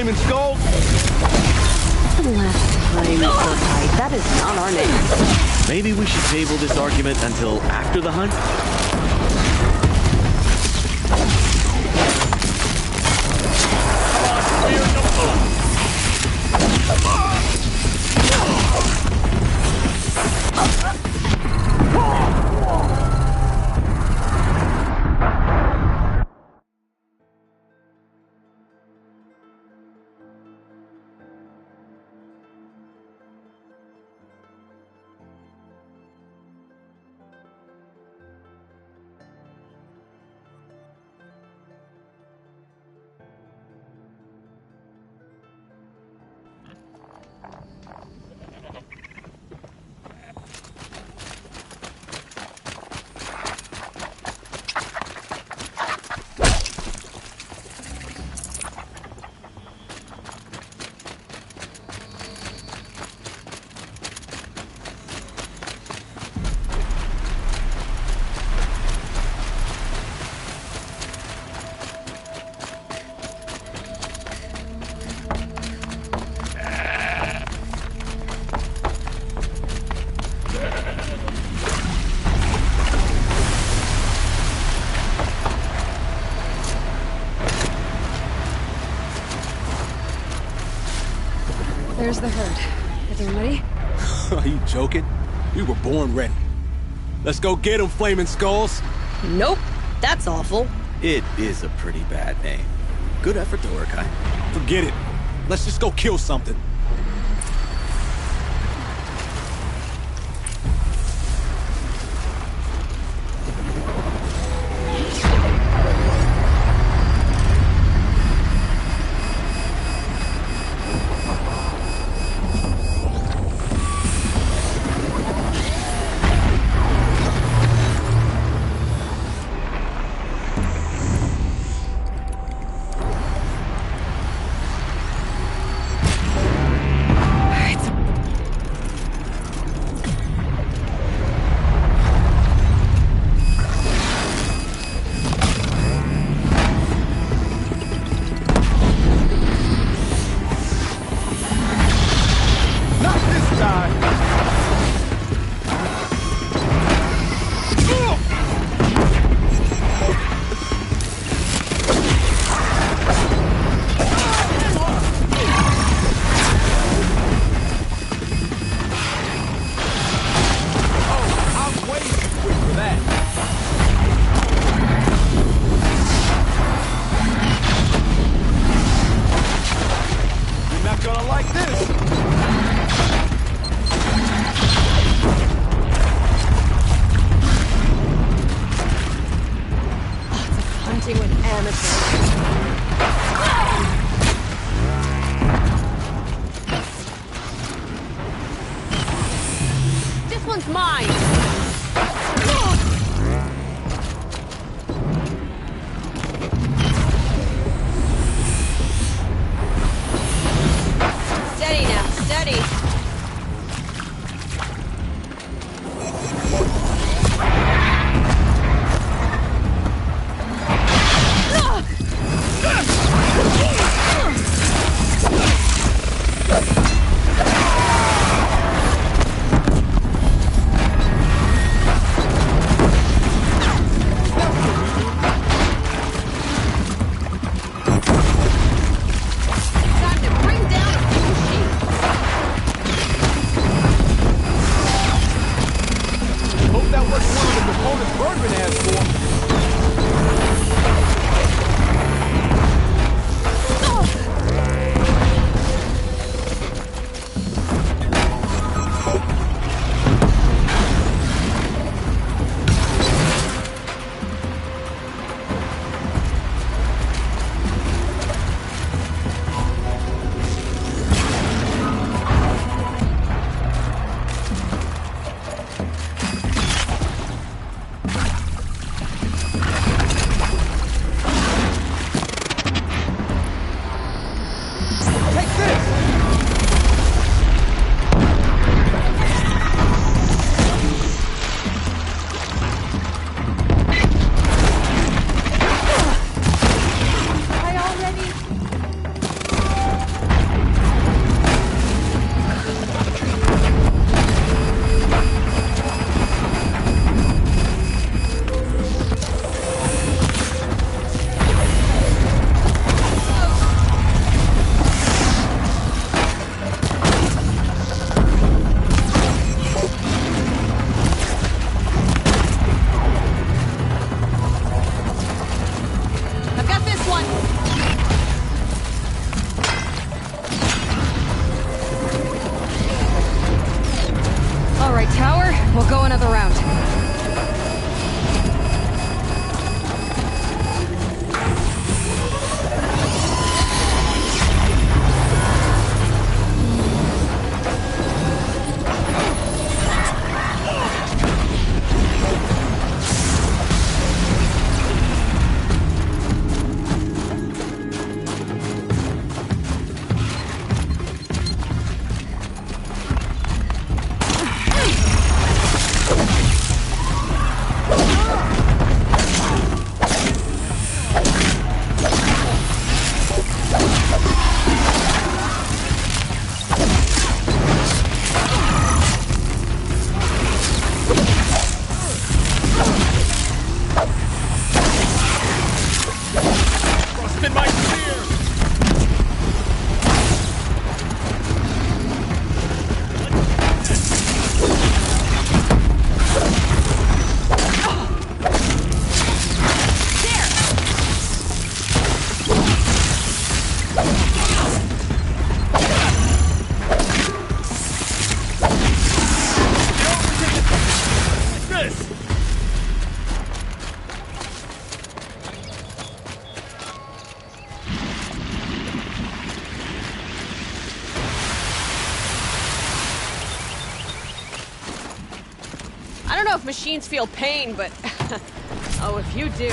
flaming skulls! Last time, Hawkeye, that is not our name. Maybe we should table this argument until after the hunt? There's the herd. Everyone ready? Are you joking? We were born ready. Let's go get them, flaming skulls! Nope. That's awful. It is a pretty bad name. Good effort, though, Urkai. Forget it. Let's just go kill something. we'll go another round. I don't know if machines feel pain, but... oh, if you do.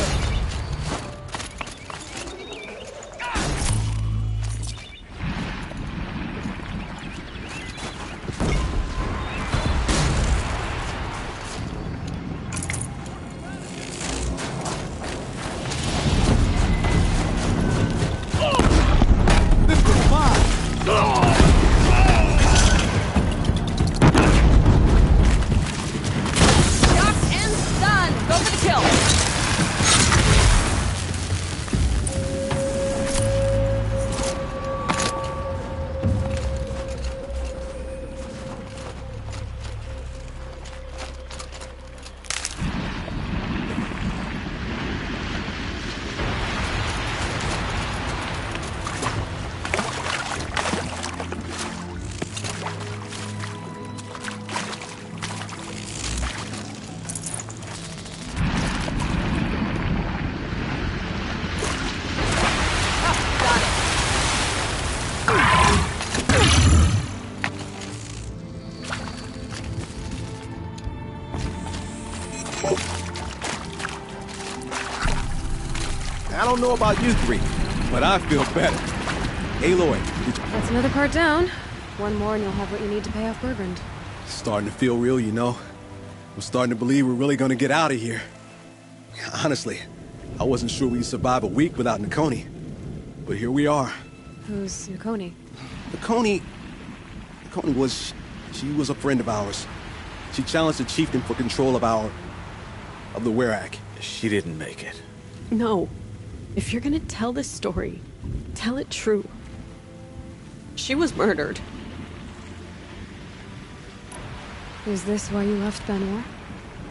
I don't know about you three, but I feel better. Aloy, That's another part down. One more and you'll have what you need to pay off Bergrand. starting to feel real, you know? I'm starting to believe we're really gonna get out of here. Honestly, I wasn't sure we'd survive a week without Nakoni. But here we are. Who's Nakoni? Nakoni was... she was a friend of ours. She challenged the chieftain for control of the Werak. She didn't make it. No. If you're gonna tell this story, tell it true. She was murdered. Is this why you left Banor?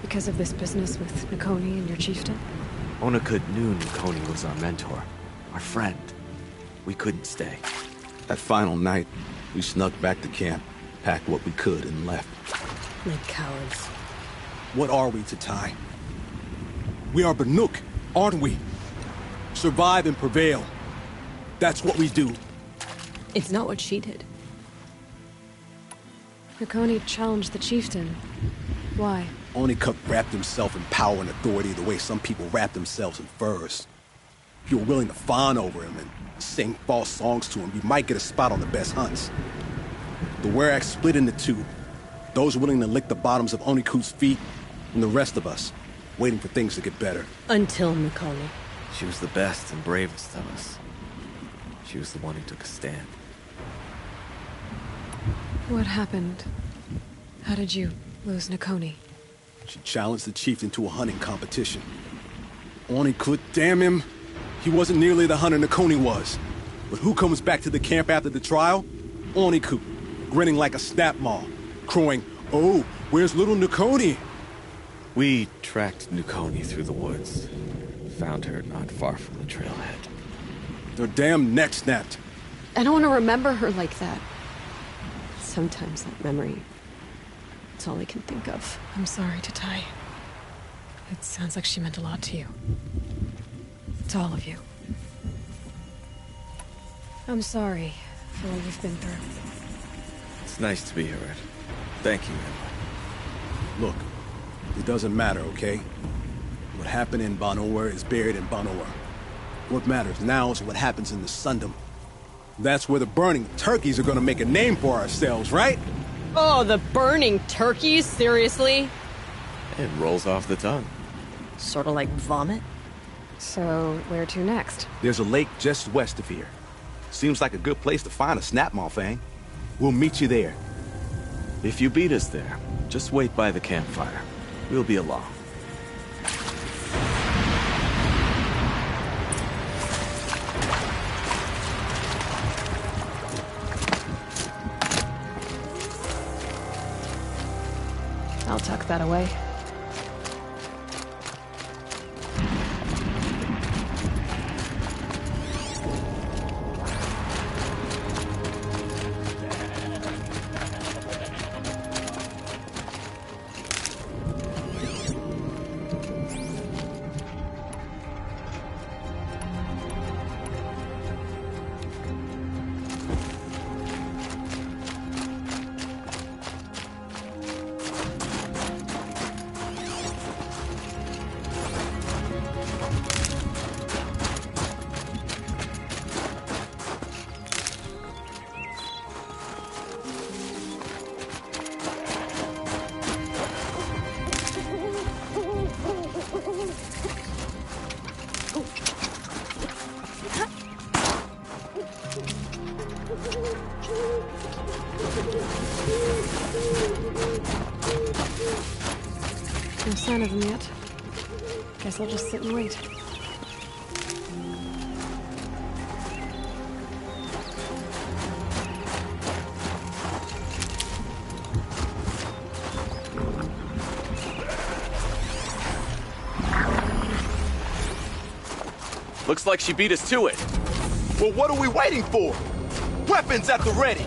Because of this business with Nakoni and your chieftain? Onakut knew Nakoni was our mentor, our friend. We couldn't stay. That final night, we snuck back to camp, packed what we could, and left. Like cowards. What are we to Tai? We are Banuk, aren't we? Survive and prevail. That's what we do. It's not what she did. Nakoni challenged the chieftain. Why? Onakut wrapped himself in power and authority the way some people wrap themselves in furs. If you're willing to fawn over him and sing false songs to him, you might get a spot on the best hunts. The Werak split into two. Those willing to lick the bottoms of Onakut's feet, and the rest of us, waiting for things to get better. Until Nakoni. She was the best and bravest of us. She was the one who took a stand. What happened? How did you lose Nakoni? She challenged the chieftain to a hunting competition. Onakut, damn him, he wasn't nearly the hunter Nakoni was. But who comes back to the camp after the trial? Onakut, grinning like a snap maw, crowing, "Oh, where's little Nakoni?" We tracked Nakoni through the woods. Found her not far from the trailhead. Their damn neck snapped. I don't want to remember her like that. Sometimes that memory That's all I can think of. I'm sorry, Tatai. It sounds like she meant a lot to you. To all of you. I'm sorry for what you've been through. It's nice to be here, Ed. Thank you, Ed. Look, it doesn't matter, okay? What happened in Banor is buried in Banor. What matters now is what happens in the Sundom. That's where the burning turkeys are gonna make a name for ourselves, right? Oh, the burning turkeys? Seriously? It rolls off the tongue. Sort of like vomit? So, where to next? There's a lake just west of here. Seems like a good place to find a snapmaw fang. We'll meet you there. If you beat us there, just wait by the campfire. We'll be along. I'll tuck that away. No sign of him yet. Guess I'll just sit and wait. Looks like she beat us to it. Well, what are we waiting for? Weapons at the ready!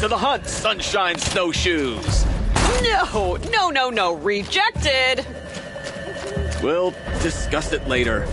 To the hunt, sunshine snowshoes! No, rejected! We'll discuss it later.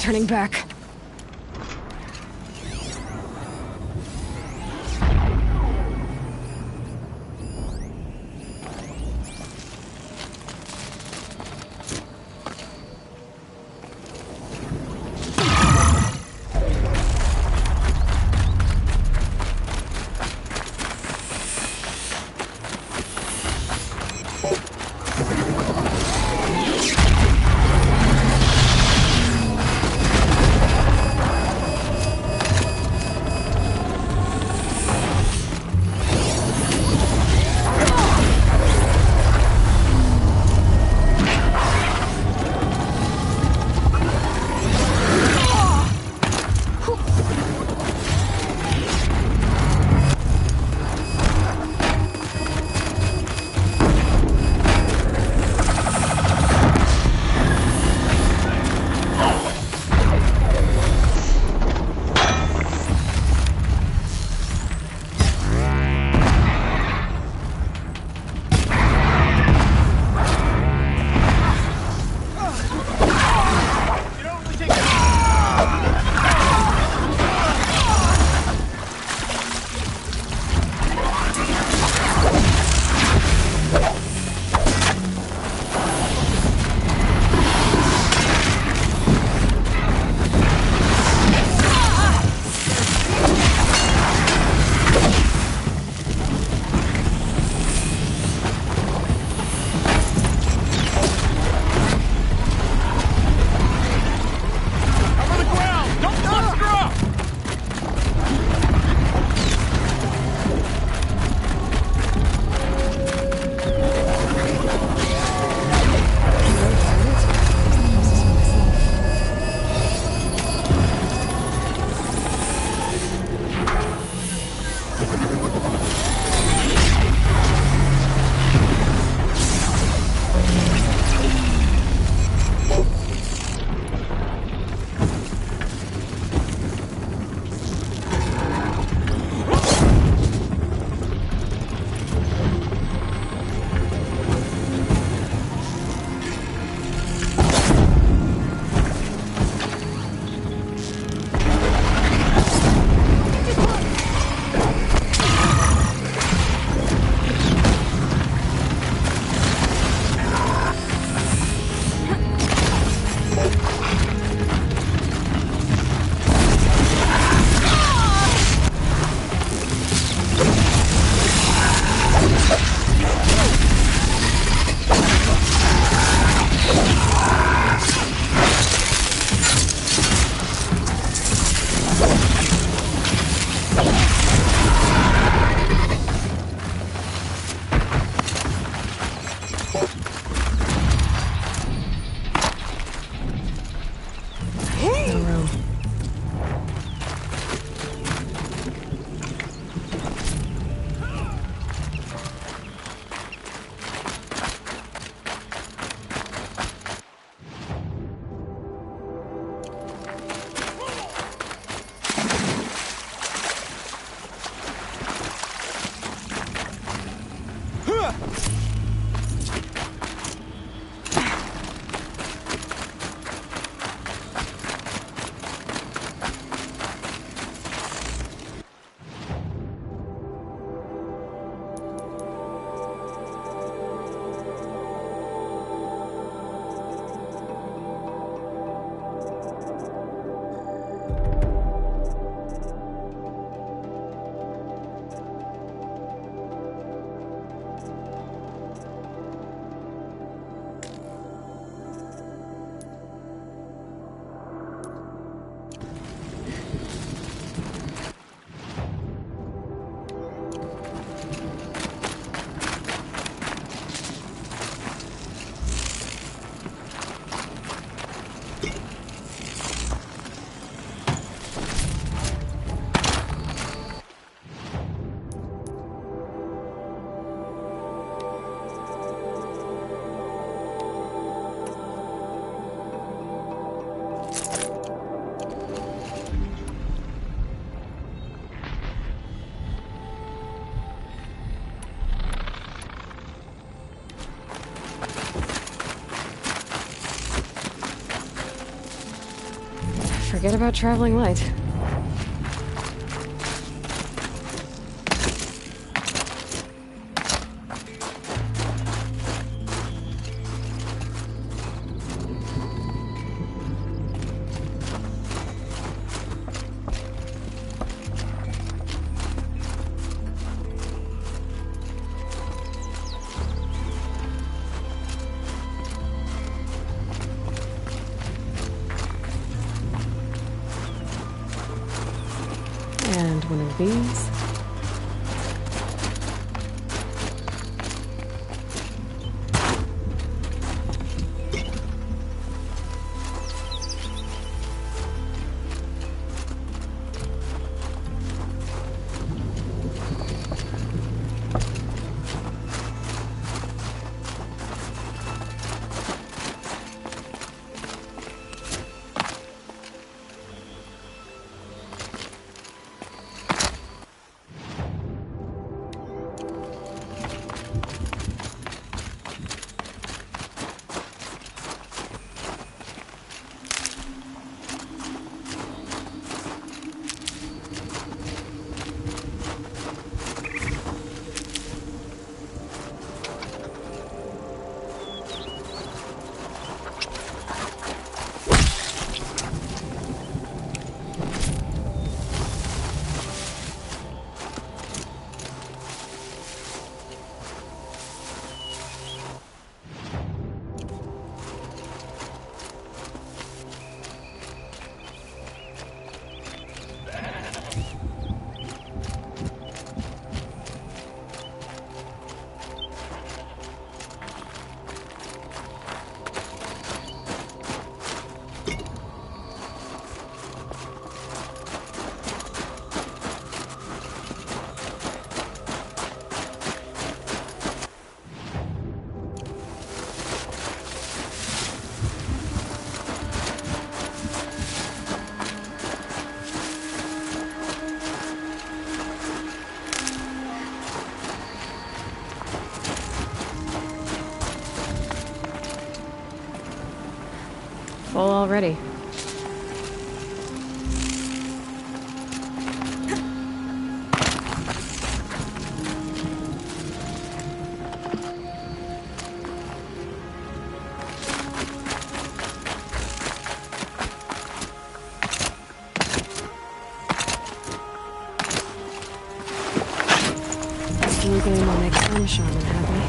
turning back. Forget about traveling light. And one of these. Full already. This new game will make some shaman happy.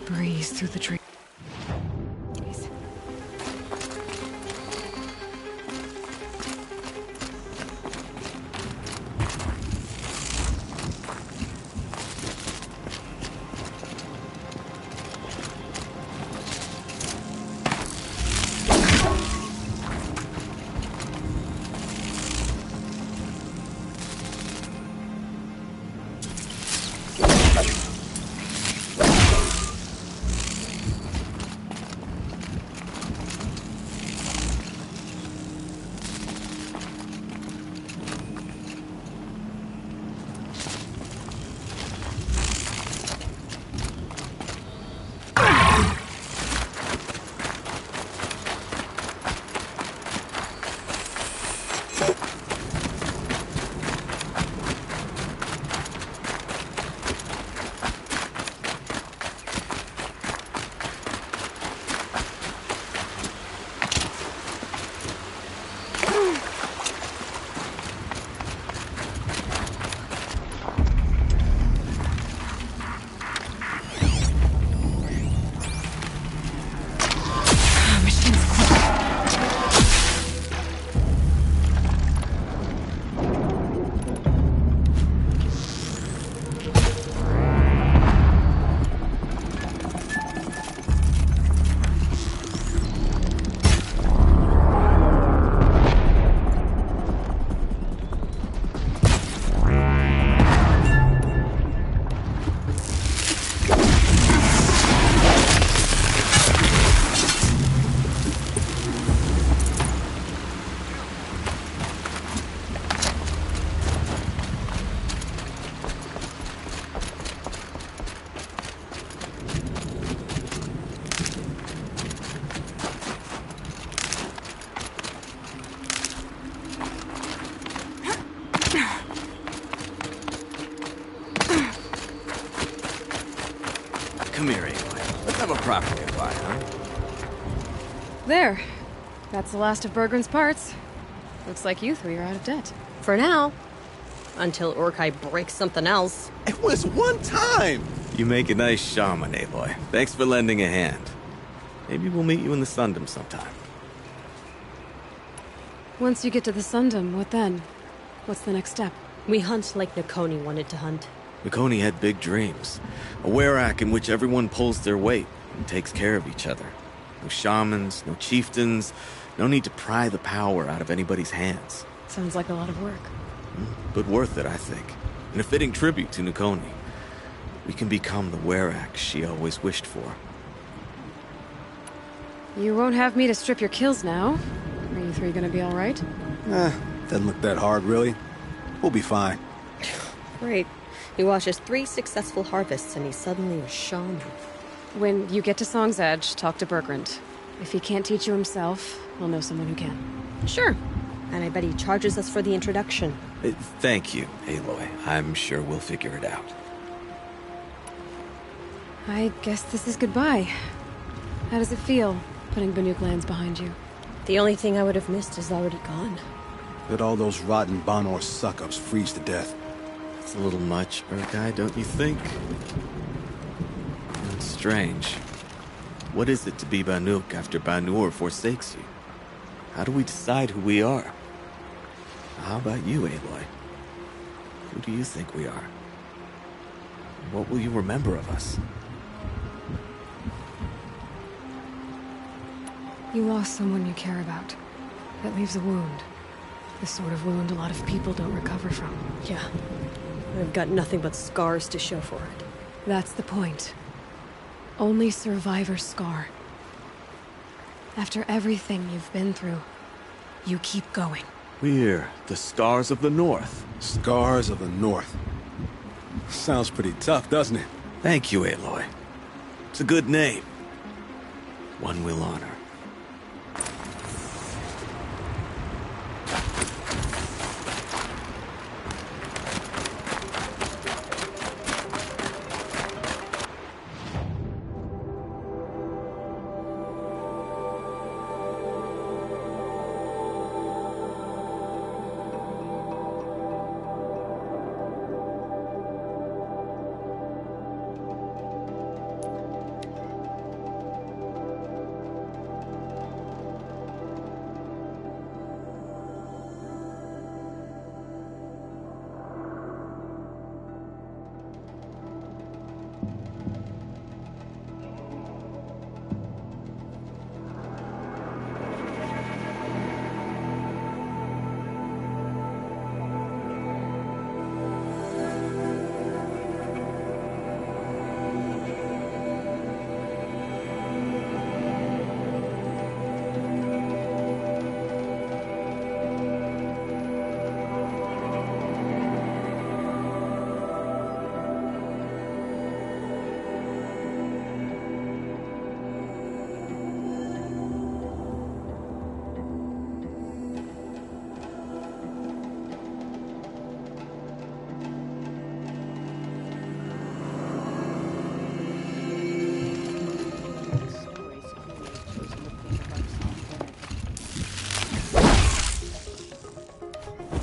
Breeze through the trees. Come here, Aloy. Let's have a proper goodbye, huh? There. That's the last of Bergren's parts. Looks like you three are out of debt. For now. Until Urkai breaks something else. It was one time! You make a nice shaman, Aloy. Thanks for lending a hand. Maybe we'll meet you in the Sundom sometime. Once you get to the Sundom, what then? What's the next step? We hunt like Nakoni wanted to hunt. Nakoni had big dreams. A werak in which everyone pulls their weight and takes care of each other. No shamans, no chieftains, no need to pry the power out of anybody's hands. Sounds like a lot of work. But worth it, I think. And a fitting tribute to Nakoni. We can become the werak she always wished for. You won't have me to strip your kills now. Are you three gonna be alright? Doesn't look that hard, really. We'll be fine. Great. He watches 3 successful harvests and he's suddenly a shaman. When you get to Song's Edge, talk to Bergrand. If he can't teach you himself, we'll know someone who can. Sure. And I bet he charges us for the introduction. Thank you, Aloy. I'm sure we'll figure it out. I guess this is goodbye. How does it feel, putting Banuk lands behind you? The only thing I would have missed is already gone. Let all those rotten Banor suck-ups freeze to death. It's a little much, Urkai, don't you think? It's strange. What is it to be Banuk after Banur forsakes you? How do we decide who we are? How about you, Aloy? Who do you think we are? What will you remember of us? You lost someone you care about. That leaves a wound. The sort of wound a lot of people don't recover from. Yeah. I've got nothing but scars to show for it. That's the point. Only survivor's scar. After everything you've been through, you keep going. We're the Scars of the North. Scars of the North. Sounds pretty tough, doesn't it? Thank you, Aloy. It's a good name. One we'll honor.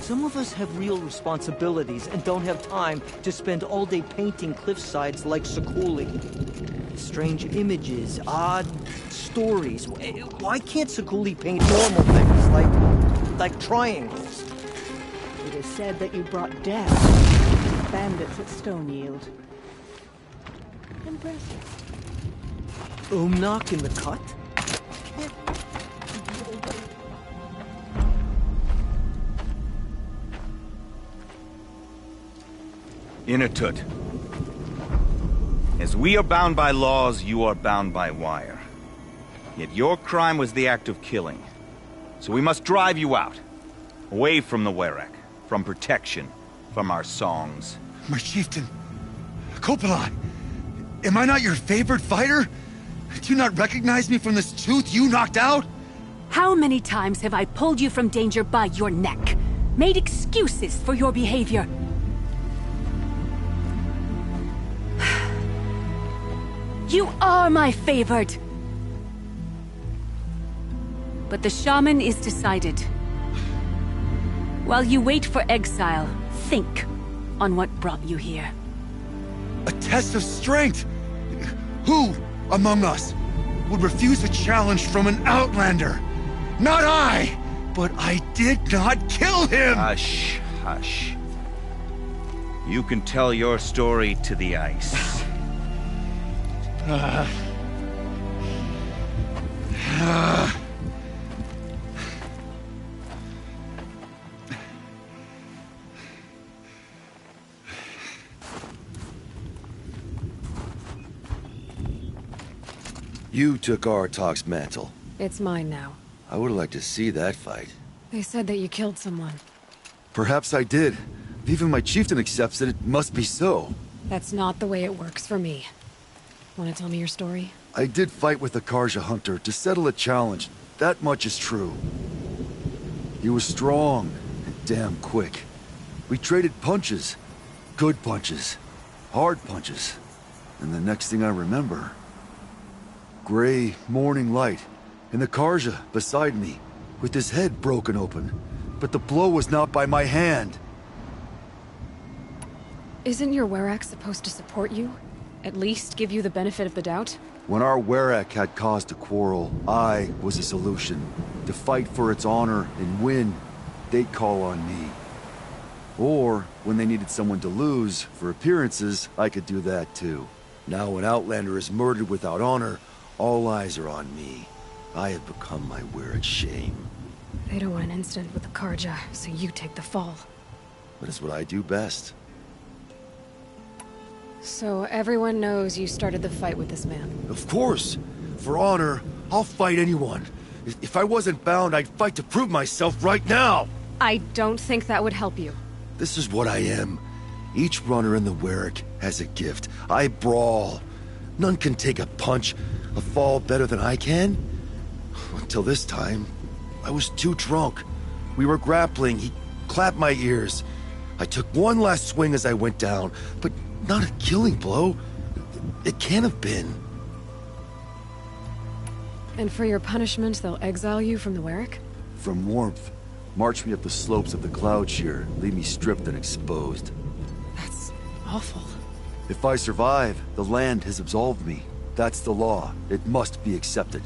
Some of us have real responsibilities and don't have time to spend all day painting cliffsides like Sakuli. Strange images, odd stories. Why can't Sakuli paint normal things like triangles? It is said that you brought death. Bandits at Stoneyield. Impressive. Knock in the cut? Inatut. As we are bound by laws, you are bound by wire. Yet your crime was the act of killing. So we must drive you out. Away from the Werek. From protection. From our songs. My chieftain. Kopalai. Am I not your favorite fighter? Do you not recognize me from this tooth you knocked out? How many times have I pulled you from danger by your neck? Made excuses for your behavior? You are my favored! But the shaman is decided. While you wait for exile, think on what brought you here. A test of strength! Who among us would refuse a challenge from an outlander? Not I! But I did not kill him! Hush, hush. You can tell your story to the ice. You took Artok's mantle. It's mine now. I would like to see that fight. They said that you killed someone. Perhaps I did. If even my chieftain accepts it, it must be so. That's not the way it works for me. Want to tell me your story? I did fight with the Karja hunter to settle a challenge. That much is true. He was strong and damn quick. We traded punches. Good punches. Hard punches. And the next thing I remember... gray morning light, and the Karja beside me, with his head broken open. But the blow was not by my hand. Isn't your Werek supposed to support you? At least give you the benefit of the doubt? When our Werek had cause to quarrel, I was a solution. To fight for its honor and win, they'd call on me. Or, when they needed someone to lose, for appearances, I could do that too. Now an Outlander is murdered without honor, all eyes are on me. I have become my Werek's shame. They don't want an incident with the Karja, so you take the fall. But it's what I do best. So everyone knows you started the fight with this man? Of course! For honor, I'll fight anyone. If I wasn't bound, I'd fight to prove myself right now! I don't think that would help you. This is what I am. Each runner in the Werek has a gift. I brawl. None can take a punch, a fall better than I can. Until this time, I was too drunk. We were grappling, he clapped my ears. I took one last swing as I went down, but not a killing blow. It can't have been. And for your punishment, they'll exile you from the Werek? From warmth. March me up the slopes of the Cloud Shear, leave me stripped and exposed. That's awful. If I survive, the land has absolved me. That's the law. It must be accepted.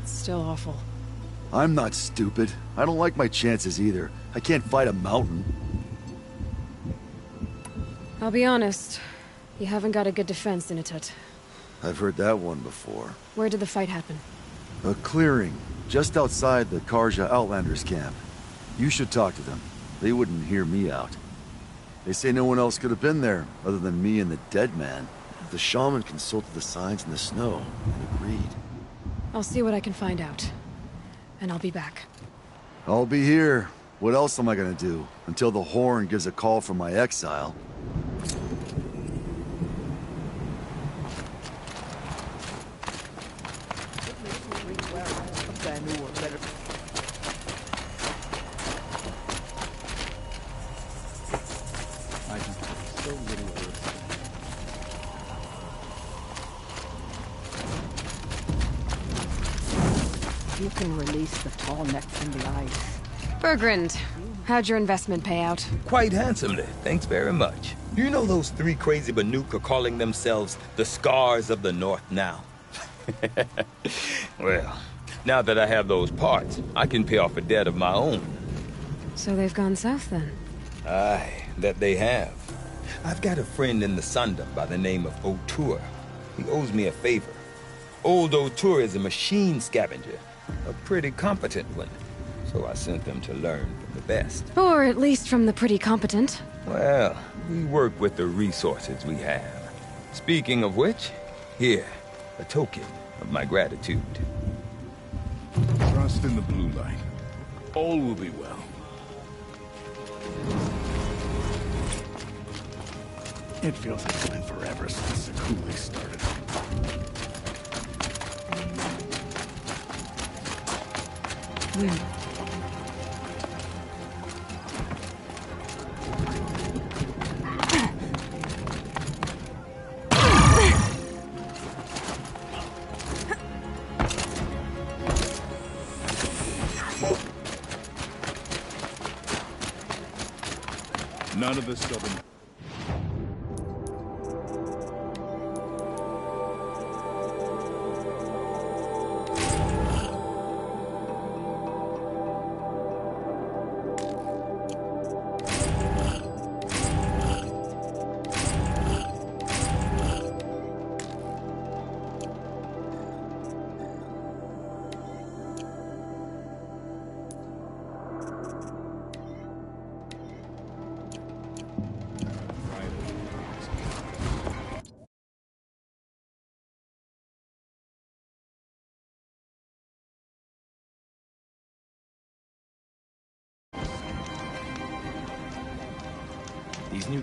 It's still awful. I'm not stupid. I don't like my chances either. I can't fight a mountain. I'll be honest. You haven't got a good defense, Inatut. I've heard that one before. Where did the fight happen? A clearing, just outside the Karja Outlanders camp. You should talk to them. They wouldn't hear me out. They say no one else could have been there, other than me and the dead man. The shaman consulted the signs in the snow, and agreed. I'll see what I can find out. And I'll be back. I'll be here. What else am I gonna do? Until the Horn gives a call from my exile. You can release the tall neck from the ice. Bergrand, how'd your investment pay out? Quite handsomely, thanks very much. You know those three crazy Banuk are calling themselves the Scars of the North now? Well, now that I have those parts, I can pay off a debt of my own. So they've gone south then? Aye, that they have. I've got a friend in the Sundom by the name of O'Toole. He owes me a favor. Old O'Toole is a machine scavenger, a pretty competent one. So I sent them to learn from the best. Or at least from the pretty competent. Well, we work with the resources we have. Speaking of which, here, a token of my gratitude. Trust in the blue light. All will be well. It feels like it's been forever since Sakuli started. None of the stubborn... These new